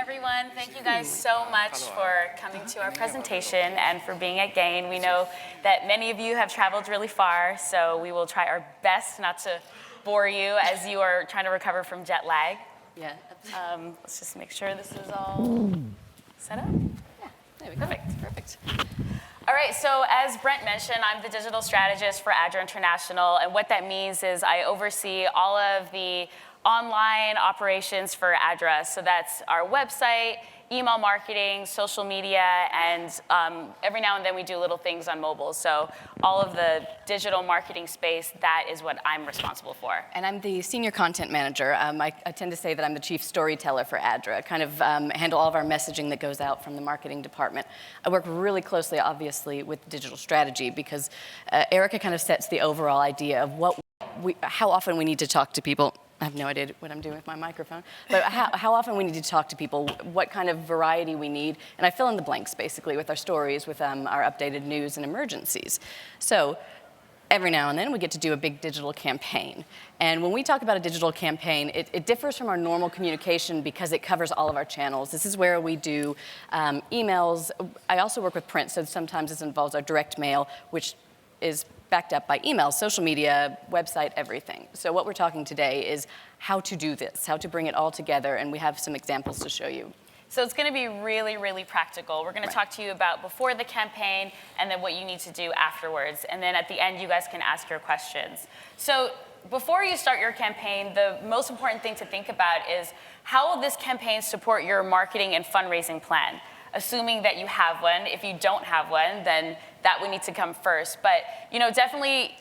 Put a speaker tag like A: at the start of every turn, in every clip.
A: everyone. Thank you guys so much for coming to our presentation and for being at Gain. We know that many of you have traveled really far, so we will try our best not to bore you as you are trying to recover from jet lag.
B: Yeah.
A: Let's just make sure this is all set up.
B: Yeah, there we go.
A: Perfect. All right, so as Brent mentioned, I'm the digital strategist for ADRA International, and what that means is I oversee all of the online operations for ADRA. So that's our website, email marketing, social media, and every now and then we do little things on mobile. So all of the digital marketing space, that is what I'm responsible for.
B: And I'm the senior content manager. I tend to say that I'm the chief storyteller for ADRA, kind of handle all of our messaging that goes out from the marketing department. I work really closely, obviously, with digital strategy because Erykah kind of sets the overall idea of how often we need to talk to people. I have no idea what I'm doing with my microphone, but how often we need to talk to people, what kind of variety we need, and I fill in the blanks, basically, with our stories, with our updated news and emergencies. So every now and then, we get to do a big digital campaign. And when we talk about a digital campaign, it differs from our normal communication because it covers all of our channels. This is where we do emails. I also work with print, so sometimes this involves our direct mail, which is backed up by email, social media, website, everything. So what we're talking today is how to do this, how to bring it all together, and we have some examples to show you.
A: So it's going to be really, really practical. We're going to talk to you about before the campaign and then what you need to do afterwards. And then at the end, you guys can ask your questions. So before you start your campaign, the most important thing to think about is how will this campaign support your marketing and fundraising plan? Assuming that you have one. If you don't have one, then that would need to come first. But definitely,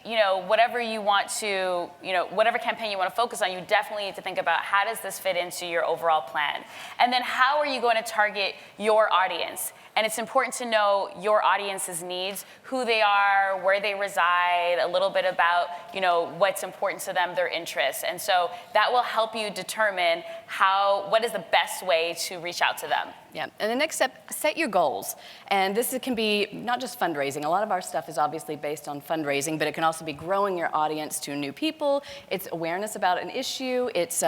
A: whatever you want to, whatever campaign you want to focus on, you definitely need to think about how does this fit into your overall plan? And then how are you going to target your audience? And it's important to know your audience's needs, who they are, where they reside, a little bit about, what's important to them, their interests. And so that will help you determine what is the best way to reach out to them.
B: Yeah, and the next step, set your goals. And this can be not just fundraising. A lot of our stuff is obviously based on fundraising, but it can also be growing your audience to new people. It's awareness about an issue. It's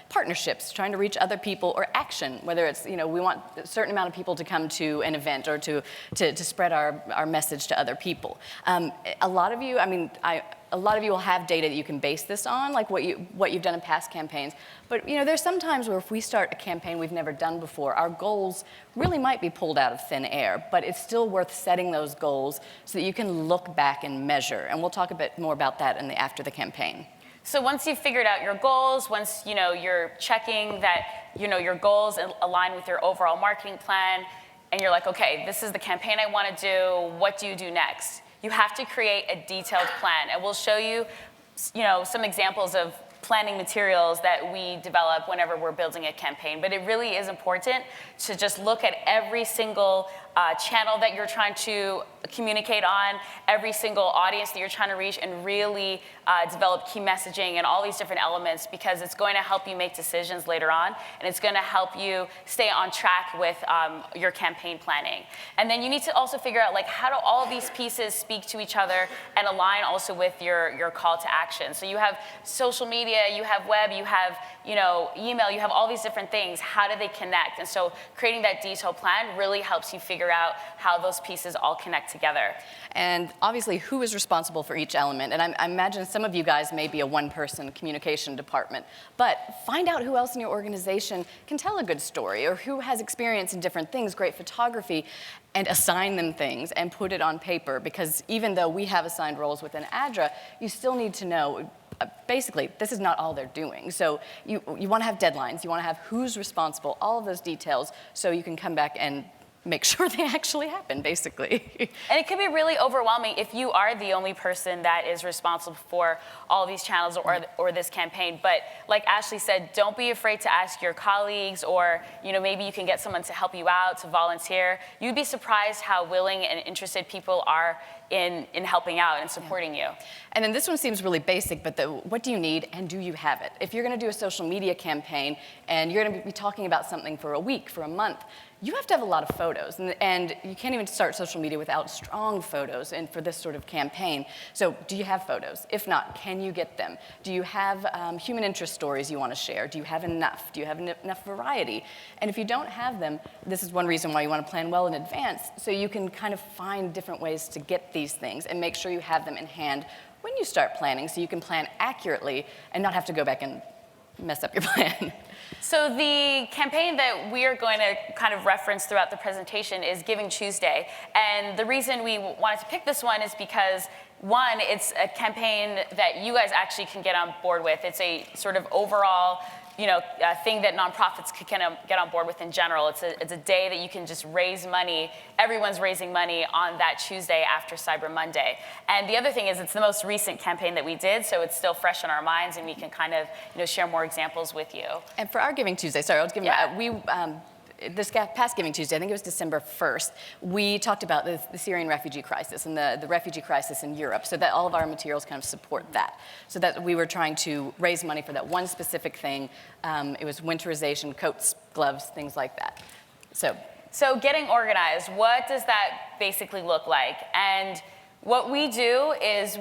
B: partnerships, trying to reach other people, or action, whether it's, we want a certain amount of people to come to an event or to spread our message to other people. A lot of you, a lot of you will have data that you can base this on, like what you've done in past campaigns. But there's some times where if we start a campaign we've never done before, our goals really might be pulled out of thin air, but it's still worth setting those goals so that you can look back and measure. And we'll talk a bit more about that after the campaign.
A: So once you've figured out your goals, once you're checking that your goals align with your overall marketing plan, and you're like, okay, this is the campaign I want to do, what do you do next? You have to create a detailed plan, and we'll show you, some examples of planning materials that we develop whenever we're building a campaign. But it really is important to just look at every single channel that you're trying to communicate on, every single audience that you're trying to reach, and really develop key messaging and all these different elements, because it's going to help you make decisions later on, and it's going to help you stay on track with your campaign planning. And then you need to also figure out how do all these pieces speak to each other and align also with your call to action. So you have social media, you have web, you have email, you have all these different things. How do they connect? And so creating that detailed plan really helps you figure out how those pieces all connect together.
B: And obviously, who is responsible for each element? And I imagine some of you guys may be a one-person communication department, but find out who else in your organization can tell a good story, or who has experience in different things, great photography, and assign them things and put it on paper. Because even though we have assigned roles within ADRA, you still need to know, basically, this is not all they're doing. So you want to have deadlines, you want to have who's responsible, all of those details, so you can come back and make sure they actually happen, basically.
A: And it can be really overwhelming if you are the only person that is responsible for all these channels or this campaign. But like Ashley said, don't be afraid to ask your colleagues, or maybe you can get someone to help you out, to volunteer. You'd be surprised how willing and interested people are in helping out and supporting you.
B: And then this one seems really basic, but what do you need, and do you have it? If you're going to do a social media campaign and you're going to be talking about something for a week, for a month, you have to have a lot of photos, and you can't even start social media without strong photos and for this sort of campaign. So do you have photos? If not, can you get them? Do you have human interest stories you want to share? Do you have enough? Do you have enough variety? And if you don't have them, this is one reason why you want to plan well in advance, so you can kind of find different ways to get these things and make sure you have them in hand when you start planning, so you can plan accurately and not have to go back and mess up your plan.
A: So the campaign that we are going to kind of reference throughout the presentation is Giving Tuesday. And the reason we wanted to pick this one is because, one, it's a campaign that you guys actually can get on board with. It's a sort of overall thing that nonprofits can get on board with in general. It's a day that you can just raise money. Everyone's raising money on that Tuesday after Cyber Monday. And the other thing is it's the most recent campaign that we did, so it's still fresh in our minds, and we can kind of share more examples with you.
B: And for our Giving Tuesday, sorry, I was giving this past Giving Tuesday, I think it was December 1st, we talked about the Syrian refugee crisis and the refugee crisis in Europe, so that all of our materials kind of support that. So that we were trying to raise money for that one specific thing. It was winterization, coats, gloves, things like that.
A: So getting organized, what does that basically look like? And what we do is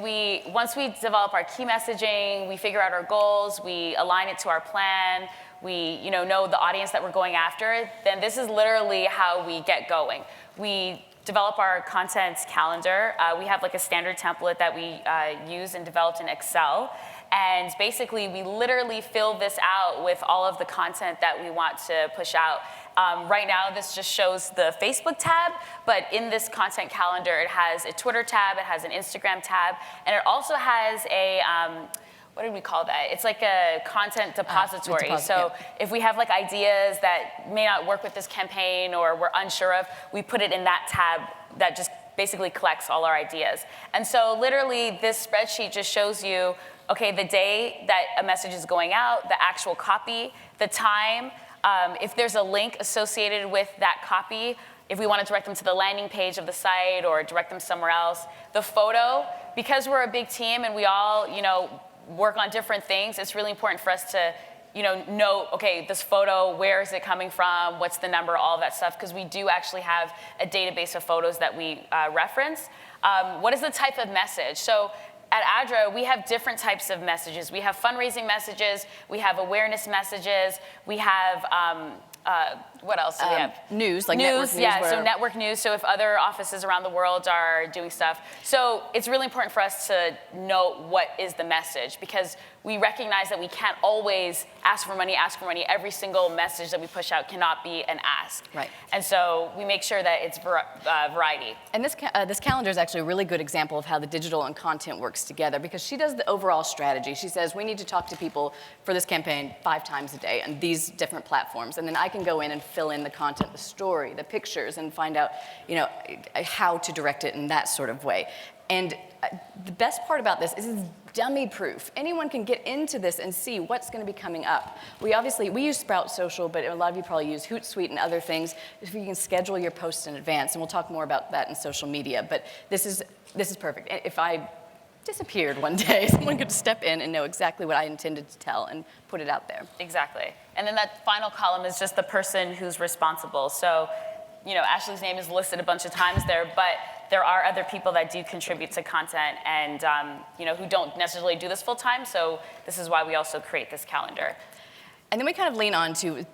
A: once we develop our key messaging, we figure out our goals, we align it to our plan, we know the audience that we're going after, then this is literally how we get going. We develop our content calendar. We have like a standard template that we use and developed in Excel. And basically, we literally fill this out with all of the content that we want to push out. Right now, this just shows the Facebook tab, but in this content calendar, it has a Twitter tab, it has an Instagram tab, and it also has a, what did we call that? It's like a content depository. So if we have like ideas that may not work with this campaign or we're unsure of, we put it in that tab that just basically collects all our ideas. And so literally this spreadsheet just shows you, okay, the day that a message is going out, the actual copy, the time, if there's a link associated with that copy, if we want to direct them to the landing page of the site or direct them somewhere else, the photo, because we're a big team and we all, work on different things, it's really important for us to, know, okay, this photo, where is it coming from, what's the number, all of that stuff, because we do actually have a database of photos that we reference. What is the type of message? So at ADRA, we have different types of messages. We have fundraising messages, we have awareness messages, we have, what else do we have?
B: News, like
A: news,
B: network news.
A: Yeah, so network news, so if other offices around the world are doing stuff. So it's really important for us to know what is the message, because we recognize that we can't always ask for money. Every single message that we push out cannot be an ask.
B: Right.
A: And so we make sure that it's variety.
B: And this calendar is actually a really good example of how the digital and content works together, because she does the overall strategy. She says, we need to talk to people for this campaign 5 times a day on these different platforms. And then I can go in and fill in the content, the story, the pictures, and find out, how to direct it in that sort of way. And the best part about this is it's dummy proof. Anyone can get into this and see what's going to be coming up. We use Sprout Social, but a lot of you probably use Hootsuite and other things. If you can schedule your posts in advance, and we'll talk more about that in social media. But this is perfect. If I disappeared one day, someone could step in and know exactly what I intended to tell and put it out there.
A: Exactly. And then that final column is just the person who's responsible. So, Ashley's name is listed a bunch of times there, but there are other people that do contribute to content and, who don't necessarily do this full time. So this is why we also create this calendar.
B: And then we kind of lean on to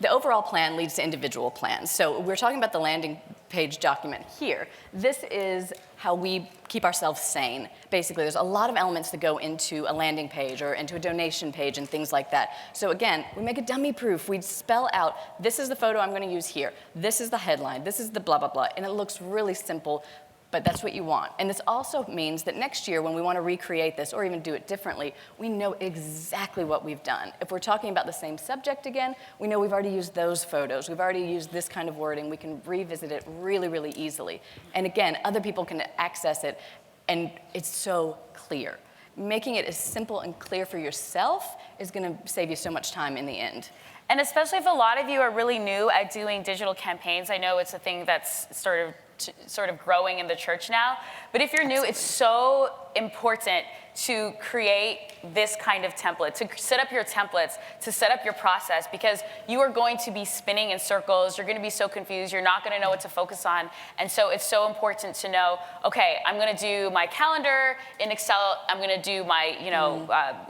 B: the overall plan leads to individual plans. So we're talking about the landing page document here. This is how we keep ourselves sane. Basically, there's a lot of elements that go into a landing page or into a donation page and things like that. So again, we make it dummy proof. We spell out, this is the photo I'm going to use here. This is the headline. This is the blah, blah, blah. And it looks really simple, but that's what you want. And this also means that next year when we want to recreate this or even do it differently, we know exactly what we've done. If we're talking about the same subject again, we know we've already used those photos. We've already used this kind of wording. We can revisit it really, really easily. And again, other people can access it, and it's so clear. Making it as simple and clear for yourself is going to save you so much time in the end.
A: And especially if a lot of you are really new at doing digital campaigns, I know it's a thing that's sort of growing in the church now. But if you're new, it's so important to create this kind of template, to set up your templates, to set up your process, because you are going to be spinning in circles. You're going to be so confused. You're not going to know what to focus on. And so it's so important to know, okay, I'm going to do my calendar in Excel. I'm going to do my,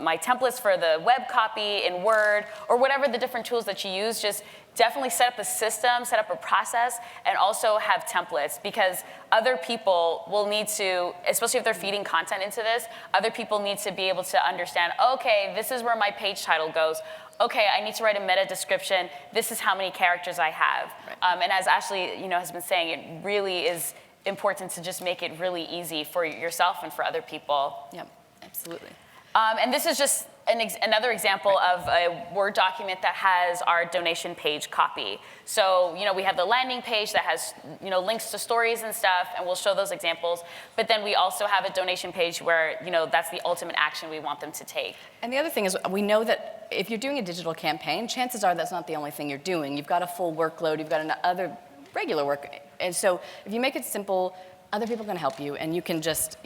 A: my templates for the web copy in Word, or whatever the different tools that you use. Just definitely set up a system, set up a process, and also have templates, because other people will need to, especially if they're feeding content into this, other people need to be able to understand, okay, this is where my page title goes. Okay, I need to write a meta description. This is how many characters I have.
B: Right.
A: And as Ashley has been saying, it really is important to just make it really easy for yourself and for other people.
B: Yep, absolutely.
A: And this is just another example of a Word document that has our donation page copy. So, we have the landing page that has, links to stories and stuff, and we'll show those examples. But then we also have a donation page where, that's the ultimate action we want them to take.
B: And the other thing is, we know that if you're doing a digital campaign, chances are that's not the only thing you're doing. You've got a full workload, you've got other regular work. And so if you make it simple, other people can help you, and you can just,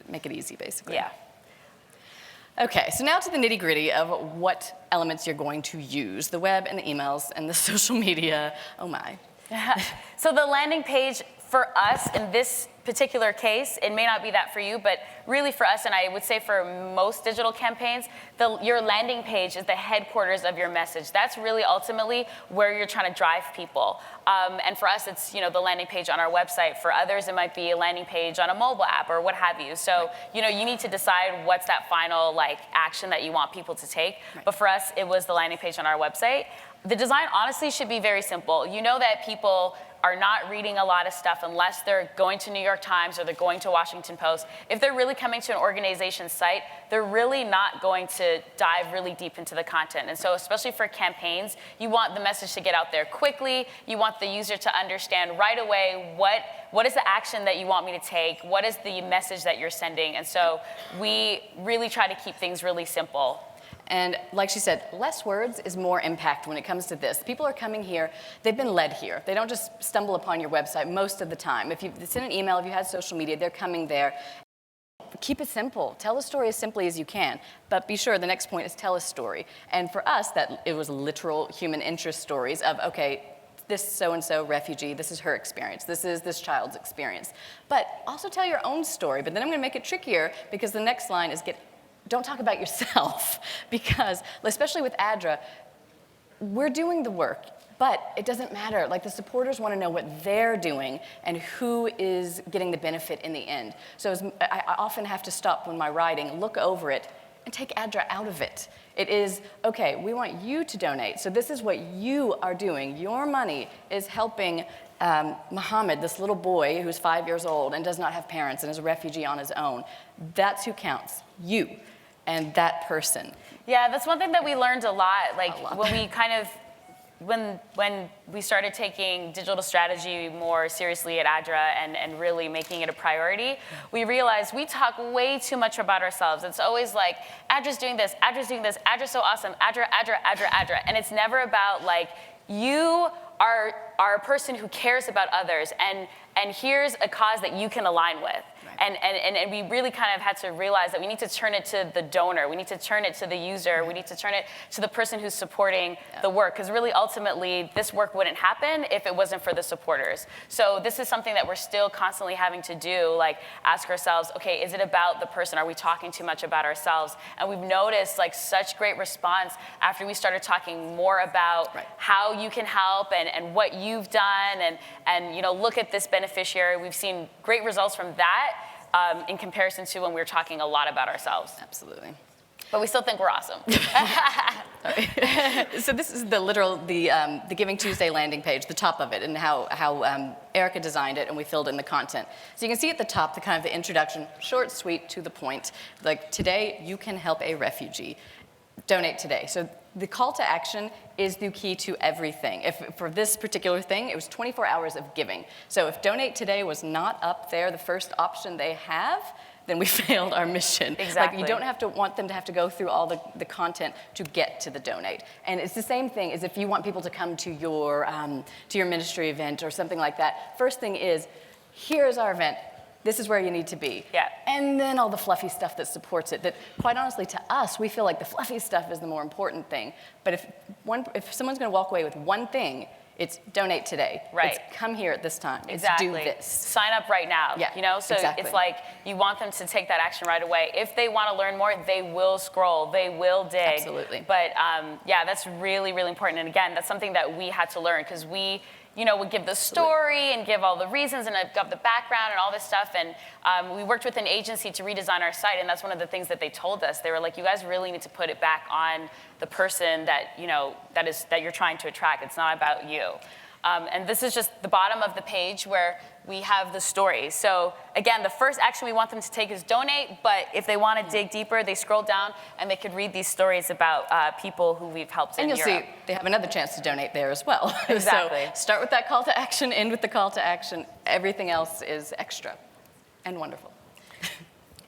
B: make it easy, basically.
A: Yeah.
B: Okay, so now to the nitty-gritty of what elements you're going to use, the web and the emails and the social media. Oh my.
A: So the landing page for us in this particular case, it may not be that for you, but really for us, and I would say for most digital campaigns, your landing page is the headquarters of your message. That's really ultimately where you're trying to drive people. And for us, it's the landing page on our website. For others, it might be a landing page on a mobile app or what have you. So you need to decide what's that final action that you want people to take.
B: Right.
A: But for us, it was the landing page on our website. The design honestly should be very simple. You know that people are not reading a lot of stuff unless they're going to New York Times or they're going to Washington Post. If they're really coming to an organization's site, they're really not going to dive really deep into the content. And so especially for campaigns, you want the message to get out there quickly. You want the user to understand right away what is the action that you want me to take? What is the message that you're sending? And so we really try to keep things really simple.
B: And like she said, less words is more impact when it comes to this. People are coming here, they've been led here. They don't just stumble upon your website most of the time. If you send an email, if you had social media, they're coming there. Keep it simple. Tell the story as simply as you can. But be sure the next point is tell a story. And for us, it was literal human interest stories of, okay, this so-and-so refugee, this is her experience, this is this child's experience. But also tell your own story. But then I'm going to make it trickier, because the next line is don't talk about yourself, because, especially with ADRA, we're doing the work, but it doesn't matter. The supporters want to know what they're doing and who is getting the benefit in the end. So I often have to stop when my writing, look over it, and take ADRA out of it. It is, okay, we want you to donate, so this is what you are doing. Your money is helping Muhammad, this little boy who's 5 years old and does not have parents and is a refugee on his own. That's who counts, you. And that person.
A: Yeah, that's one thing that we learned a lot. When we when we started taking digital strategy more seriously at ADRA and really making it a priority, we realized we talk way too much about ourselves. It's always ADRA's doing this, ADRA's doing this, ADRA's so awesome, ADRA, ADRA, ADRA, ADRA. And it's never about you are a person who cares about others, and here's a cause that you can align with. And we really kind of had to realize that we need to turn it to the donor. We need to turn it to the user. We need to turn it to the person who's supporting the work. Because really, ultimately, this work wouldn't happen if it wasn't for the supporters. So this is something that we're still constantly having to do, ask ourselves, okay, is it about the person? Are we talking too much about ourselves? And we've noticed such great response after we started talking more about how you can help and what you've done and look at this beneficiary. We've seen great results from that. In comparison to when we were talking a lot about ourselves.
B: Absolutely.
A: But we still think we're awesome.
B: So this is the Giving Tuesday landing page, the top of it, and how Erykah designed it, and we filled in the content. So you can see at the top the kind of the introduction, short, sweet, to the point. Today you can help a refugee. Donate today. So the call to action is the key to everything. For this particular thing, it was 24 hours of giving. So if donate today was not up there, the first option they have, then we failed our mission.
A: Exactly.
B: You don't have to want them to have to go through all the content to get to the donate. And it's the same thing as if you want people to come to your ministry event or something like that. First thing is, here's our event. This is where you need to be.
A: Yeah.
B: And then all the fluffy stuff that supports it, that quite honestly to us, we feel like the fluffy stuff is the more important thing. But if someone's gonna walk away with one thing, it's donate today.
A: Right.
B: It's come here at this time.
A: Exactly.
B: It's do this.
A: Sign up right now.
B: Yeah,
A: you know, so
B: exactly.
A: it's like you want them to take that action right away. If they want to learn more, they will scroll, they will dig.
B: Absolutely.
A: But yeah, that's really, really important. And again, that's something that we had to learn because we, you know, would give the story and give all the reasons and give the background and all this stuff. And we worked with an agency to redesign our site, and that's one of the things that they told us. They were like, you guys really need to put it back on the person that, you know, that you're trying to attract. It's not about you. And this is just the bottom of the page where we have the story. So again, the first action we want them to take is donate, but if they want to dig deeper, they scroll down and they could read these stories about people who we've helped in Europe.
B: And you'll see they have another chance to donate there as well.
A: Exactly.
B: So start with that call to action, end with the call to action. Everything else is extra and wonderful.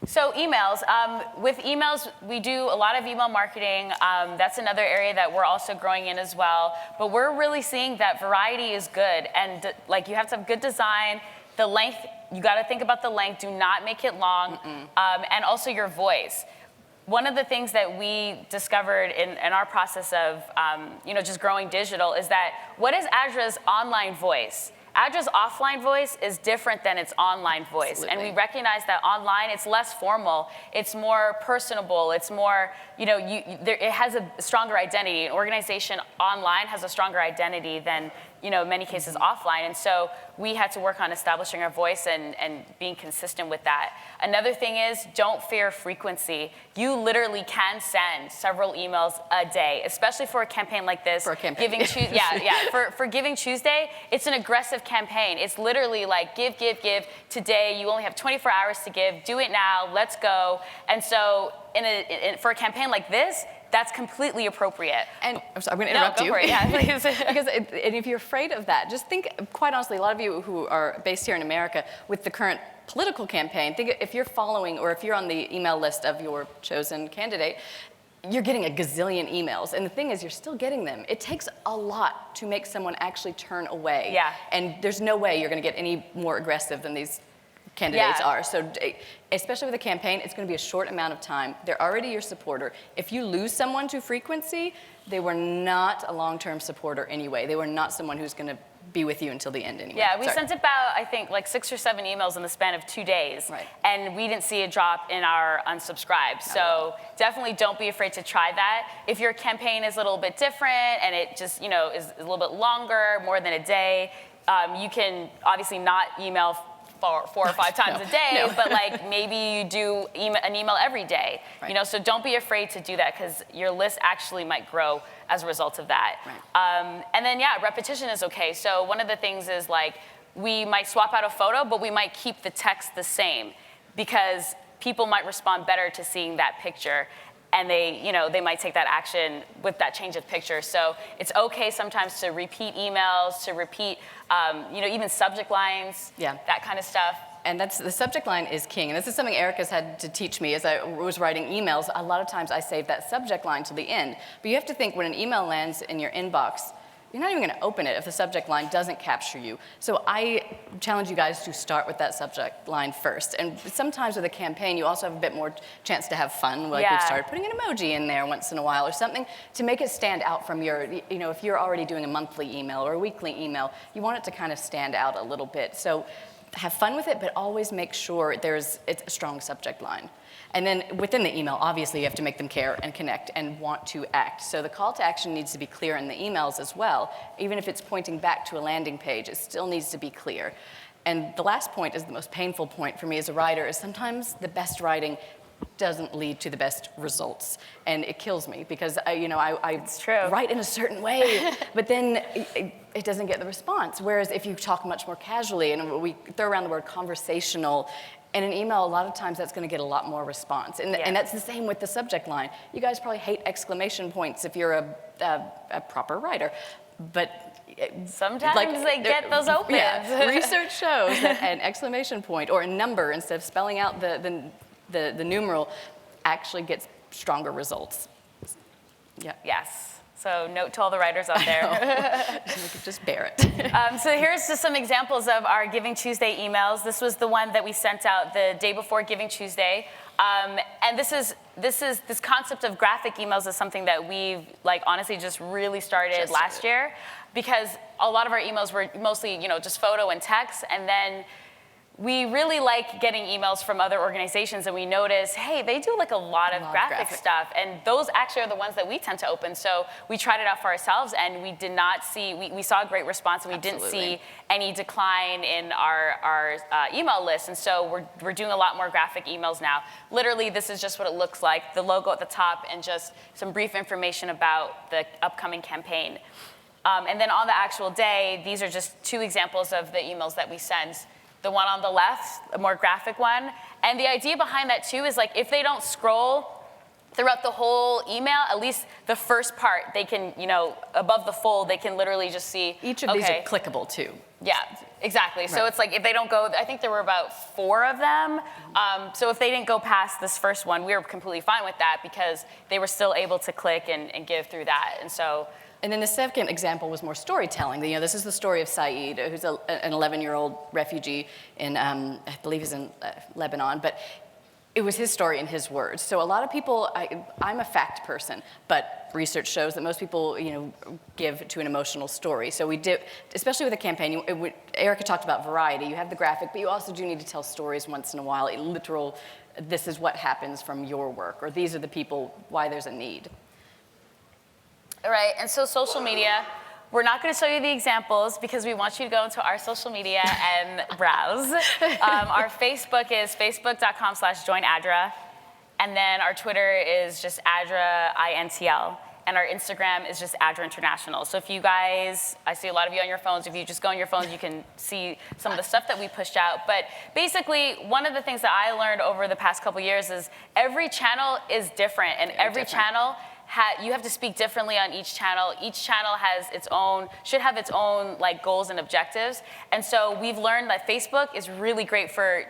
A: So emails. With emails, we do a lot of email marketing. That's another area that we're also growing in as well. But we're really seeing that variety is good. And like you have to have good design. The length, you got to think about the length. Do not make it long. And also your voice. One of the things that we discovered in our process of you know, just growing digital is that what is Adra's online voice? Adra's offline voice is different than its online voice.
B: Absolutely.
A: And we recognize that online, it's less formal, it's more personable, it's more, you know, it has a stronger identity. An organization online has a stronger identity than, you know, in many cases offline. And so we had to work on establishing our voice and being consistent with that. Another thing is, don't fear frequency. You literally can send several emails a day, especially for a campaign like this.
B: For a campaign.
A: For Giving Tuesday, it's an aggressive campaign. It's literally like give, give, give. Today, you only have 24 hours to give. Do it now. Let's go. And so for a campain like this, that's completely appropriate.
B: And I'm sorry, I'm going to interrupt
A: you.
B: you.
A: For it, yeah, please.
B: Because and if you're afraid of that, just think, quite honestly, a lot of you who are based here in America with the current political campaign, think if you're following or if you're on the email list of your chosen candidate, you're getting a gazillion emails. And the thing is, you're still getting them. It takes a lot to make someone actually turn away.
A: Yeah.
B: And there's no way you're going to get any more aggressive than these candidates are. So especially with a campaign, it's going to be a short amount of time. They're already your supporter. If you lose someone to frequency, they were not a long-term supporter anyway. They were not someone who's going to be with you until the end anyway.
A: Yeah, we sent about, I think, like 6 or 7 emails in the span of 2 days.
B: Right.
A: And we didn't see a drop in our unsubscribes. So definitely don't be afraid to try that. If your campaign is a little bit different and it just, you know, is a little bit longer, more than a day, you can obviously not email 4 or 5 times a day, but like maybe you do an email every day.
B: Right.
A: You know, so don't be afraid to do that because your list actually might grow as a result of that.
B: Right.
A: And then yeah, repetition is okay. So one of the things is like we might swap out a photo, but we might keep the text the same because people might respond better to seeing that picture. And they, you know, they might take that action with that change of picture. So it's okay sometimes to repeat emails, to repeat, you know, even subject lines, that kind of stuff.
B: And that's, the subject line is king. And this is something Erykah's had to teach me as I was writing emails. A lot of times I save that subject line to the end. But you have to think when an email lands in your inbox, you're not even going to open it if the subject line doesn't capture you. So I challenge you guys to start with that subject line first. And sometimes with a campaign, you also have a bit more chance to have fun. Like we've started putting an emoji in there once in a while or something to make it stand out from your, you know, if you're already doing a monthly email or a weekly email, you want it to kind of stand out a little bit. So have fun with it, but always make sure it's a strong subject line. And then within the email, obviously, you have to make them care and connect and want to act. So the call to action needs to be clear in the emails as well. Even if it's pointing back to a landing page, it still needs to be clear. And the last point is the most painful point for me as a writer is sometimes the best writing doesn't lead to the best results. And it kills me because I write in a certain way, but then it doesn't get the response. Whereas if you talk much more casually, and we throw around the word conversational, in an email, a lot of times that's going to get a lot more response. And that's the same with the subject line. You guys probably hate exclamation points if you're a proper writer, but
A: sometimes they get those open.
B: Yeah, research shows that an exclamation point or a number instead of spelling out the numeral actually gets stronger results. Yeah.
A: Yes. So note to all the writers out there.
B: Just bear it.
A: So here's just some examples of our Giving Tuesday emails. This was the one that we sent out the day before Giving Tuesday. And this concept of graphic emails is something that we've honestly just really started last year, because a lot of our emails were mostly just photo and text, and then we really like getting emails from other organizations, and we notice, hey, they do a lot of graphic stuff, and those actually are the ones that we tend to open. So we tried it out for ourselves, and we did not see, we saw a great response, and we didn't see any decline in our email list. And so we're doing a lot more graphic emails now. Literally, this is just what it looks like, the logo at the top, and just some brief information about the upcoming campaign. And then on the actual day, these are just 2 examples of the emails that we send. The one on the left, a more graphic one. And the idea behind that too is if they don't scroll throughout the whole email, at least the first part, they can, above the fold, they can literally just see.
B: Each of these are clickable too.
A: Yeah, exactly. Right. So it's if they don't go, I think there were about 4 of them. So if they didn't go past this first one, we were completely fine with that, because they were still able to click and give through that. And so.
B: And then the second example was more storytelling. This is the story of Saeed, who's an 11-year-old refugee in, I believe he's in Lebanon, but it was his story in his words. So a lot of people, I'm a fact person, but research shows that most people, give to an emotional story. So we did, especially with a campaign, Erykah talked about variety. You have the graphic, but you also do need to tell stories once in a while, this is what happens from your work, or these are the people, why there's a need.
A: All right, and so social media, we're not going to show you the examples because we want you to go into our social media and browse. Our Facebook is facebook.com/joinadra, and then our Twitter is just Adra INTL, and our Instagram is just Adra International. So if you guys, I see a lot of you on your phones, if you just go on your phones, you can see some of the stuff that we pushed out. But basically, one of the things that I learned over the past couple years is every channel is different, and every channel you have to speak differently on each channel. Each channel has should have its own goals and objectives. And so we've learned that Facebook is really great for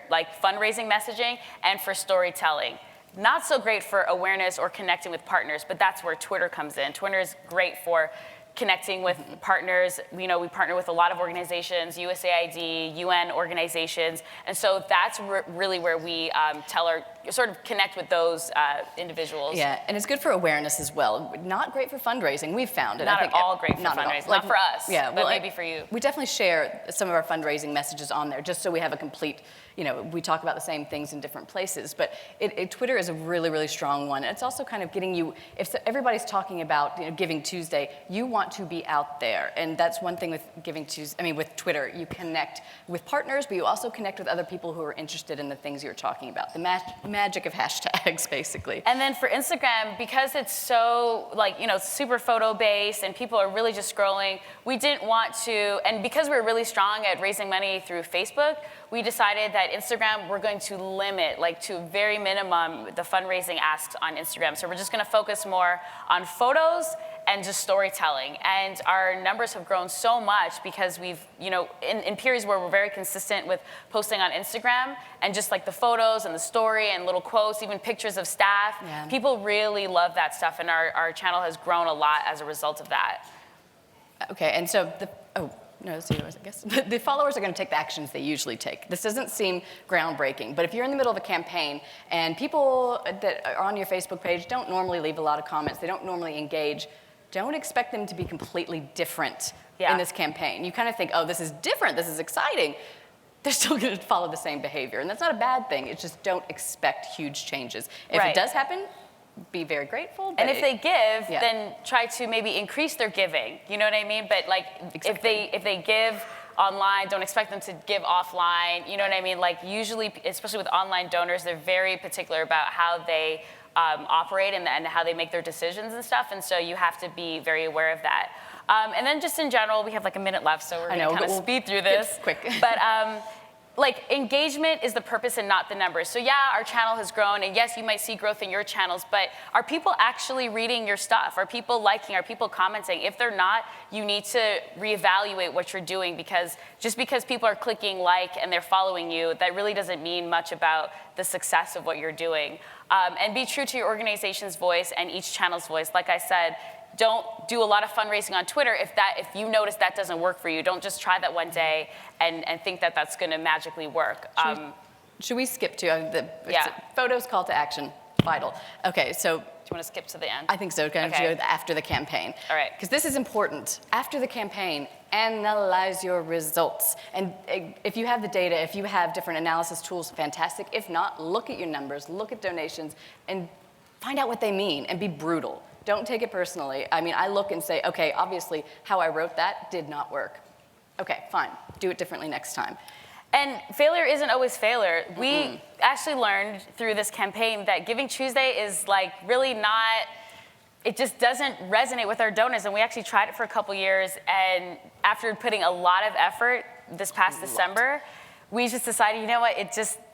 A: fundraising messaging and for storytelling. Not so great for awareness or connecting with partners, but that's where Twitter comes in. Twitter is great for connecting with partners. We partner with a lot of organizations, USAID, UN organizations, and so that's really where we sort of connect with those individuals.
B: Yeah, and it's good for awareness as well. Not great for fundraising, we've found.
A: Not at all great for fundraising, not for us, but maybe for you.
B: We definitely share some of our fundraising messages on there, just so we have a complete, we talk about the same things in different places, but Twitter is a really, really strong one. It's also kind of getting you, if everybody's talking about Giving Tuesday, you want to be out there, and that's one thing with Giving Tuesday, with Twitter, you connect with partners, but you also connect with other people who are interested in the things you're talking about. The magic of hashtags, basically.
A: And then for Instagram, because it's so super photo based and people are really just scrolling, we didn't want to, and because we're really strong at raising money through Facebook, we decided that Instagram, we're going to limit, to a very minimum, the fundraising asks on Instagram. So we're just going to focus more on photos and just storytelling. And our numbers have grown so much because we've, in periods where we're very consistent with posting on Instagram and just the photos and the story and little quotes, even pictures of staff, people really love that stuff, and our channel has grown a lot as a result of that.
B: Okay, and so I guess. The followers are going to take the actions they usually take. This doesn't seem groundbreaking, but if you're in the middle of a campaign and people that are on your Facebook page don't normally leave a lot of comments, they don't normally engage, don't expect them to be completely different in this campaign. You kind of think, oh, this is different, this is exciting. They're still going to follow the same behavior, and that's not a bad thing. It's just don't expect huge changes. If it does happen, be very grateful.
A: And if they give, then try to maybe increase their giving. You know what I mean? But
B: Exactly.
A: if they give online, don't expect them to give offline. You know what I mean? Usually, especially with online donors, they're very particular about how they operate and how they make their decisions and stuff. And so you have to be very aware of that. And then just in general, we have a minute left, so we're going to kind of speed through this.
B: Quick.
A: But engagement is the purpose and not the numbers. So our channel has grown, and yes, you might see growth in your channels, but are people actually reading your stuff? Are people liking? Are people commenting? If they're not, you need to reevaluate what you're doing, because just because people are clicking and they're following you, that really doesn't mean much about the success of what you're doing. And be true to your organization's voice and each channel's voice. Like I said, don't do a lot of fundraising on Twitter if you notice that doesn't work for you. Don't just try that one day and think that that's going to magically work.
B: Should we skip to
A: Yeah.
B: photos, call to action, vital. Okay, so
A: Do you want to skip to the end?
B: I think so, kind of
A: Okay.
B: go after the campaign.
A: All right.
B: Because this is important. After the campaign, analyze your results. And if you have the data, if you have different analysis tools, fantastic. If not, look at your numbers, look at donations, and find out what they mean and be brutal. Don't take it personally. I mean, I look and say, okay, obviously how I wrote that did not work. Okay, fine, do it differently next time.
A: And failure isn't always failure. We actually learned through this campaign that Giving Tuesday is like really not, it just doesn't resonate with our donors. And we actually tried it for a couple years. And after putting a lot of effort this past December, we just decided, you know what,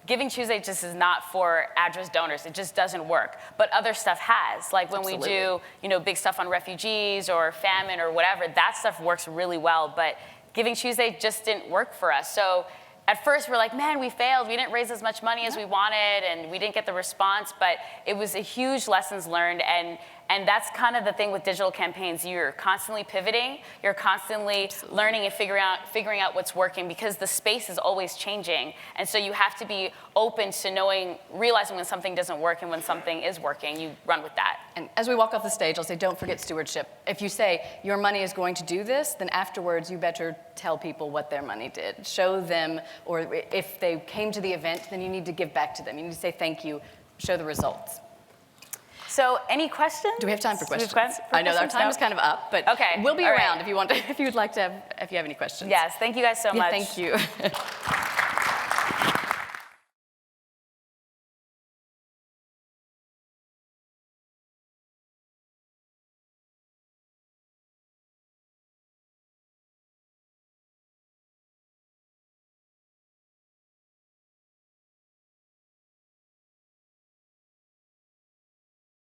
A: Giving Tuesday just is not for address donors. It just doesn't work. But other stuff has. Like when we do, big stuff on refugees or famine or whatever, that stuff works really well. But Giving Tuesday just didn't work for us. So at first, we're like, man, we failed. We didn't raise as much money as we wanted, and we didn't get the response. But it was a huge lessons learned, and that's kind of the thing with digital campaigns. You're constantly pivoting. You're constantly learning and figuring out what's working because the space is always changing. And so you have to be open to realizing when something doesn't work and when something is working. You run with that.
B: And as we walk off the stage, I'll say, don't forget stewardship. If you say your money is going to do this, then afterwards you better tell people what their money did. Show them, or if they came to the event, then you need to give back to them. You need to say thank you, show the results.
A: So, any questions?
B: Do we have time for questions?
A: I
B: I know our time is kind of up, but
A: okay.
B: We'll be
A: All
B: around
A: right.
B: if you want to, if you would like to have, if you have any questions.
A: Yes, thank you guys so much.
B: Thank you.